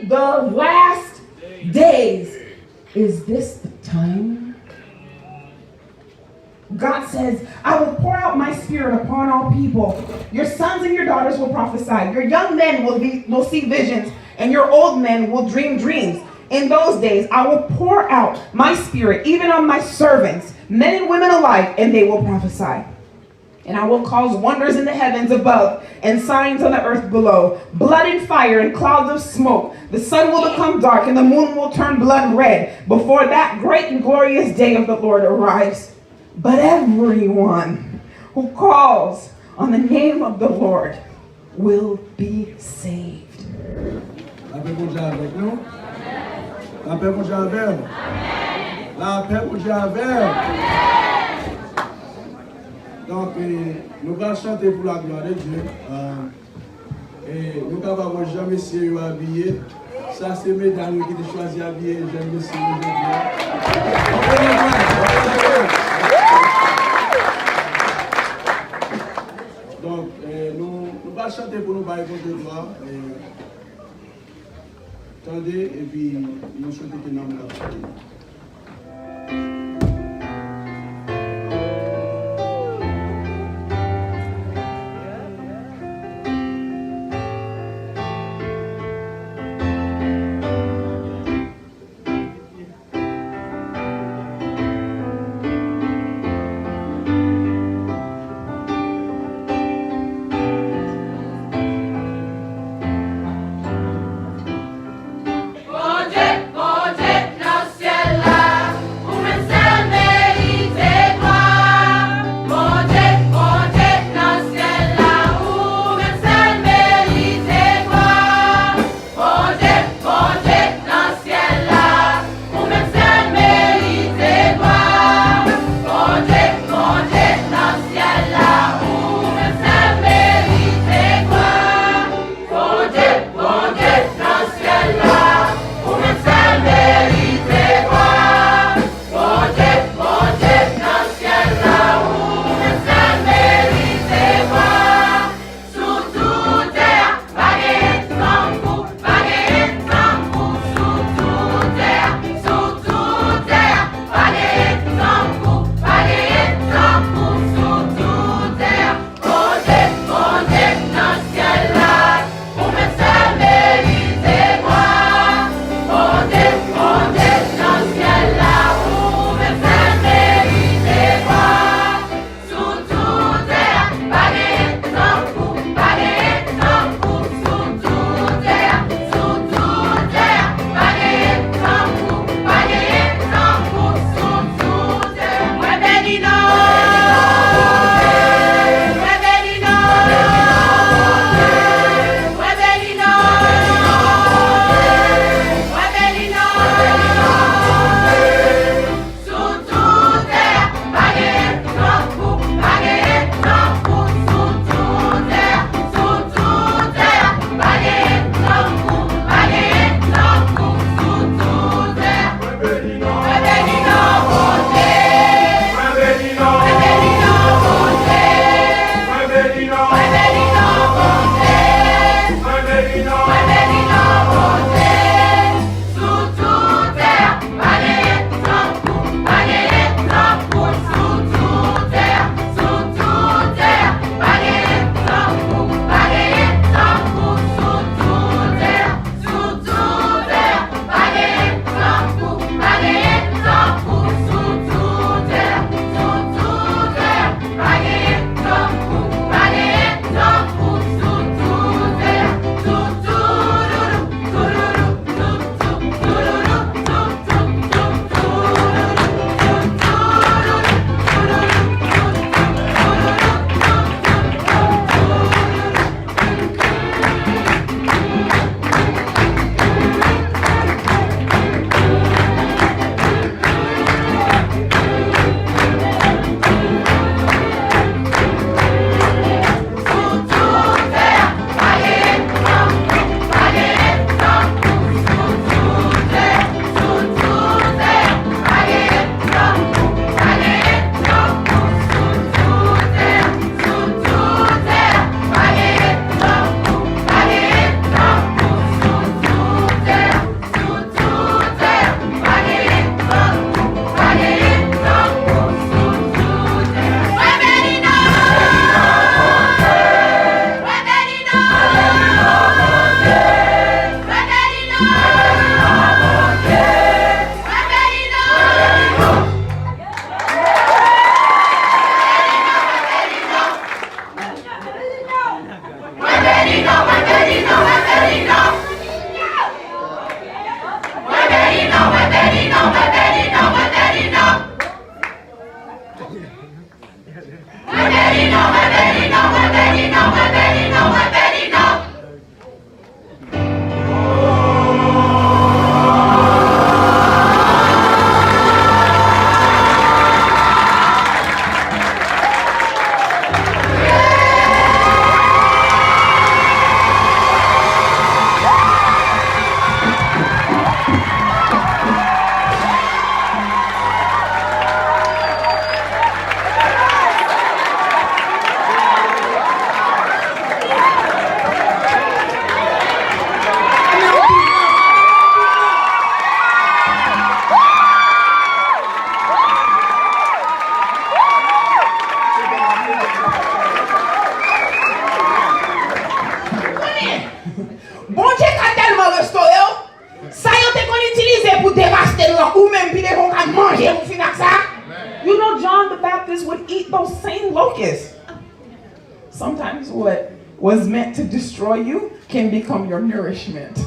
in the last days. Is this the time? God says, I will pour out my spirit upon all people. Your sons and your daughters will prophesy. Your young men will see visions, and your old men will dream dreams. In those days, I will pour out my spirit, even on my servants, men and women alike, and they will prophesy. And I will cause wonders in the heavens above and signs on the earth below, blood and fire and clouds of smoke. The sun will become dark and the moon will turn blood red before that great and glorious day of the Lord arrives. But everyone who calls on the name of the Lord will be saved. La paix pour Dieu avec nous. La paix pour Dieu avec nous. La paix pour Dieu avec nous. Donc, nous allons chanter pour la gloire de Dieu. Et nous ne pouvons jamais essayer d'habiller. Ça, c'est mesdames qui ont choisi d'habiller. J'aime essayer de donc, nous allons chanter pour nous bailler contre gloire. Attendez, et puis nous chantons que nous allons Mon Dieu, dans le ciel. fleeing locust. Sometimes what was meant to destroy you can become your nourishment.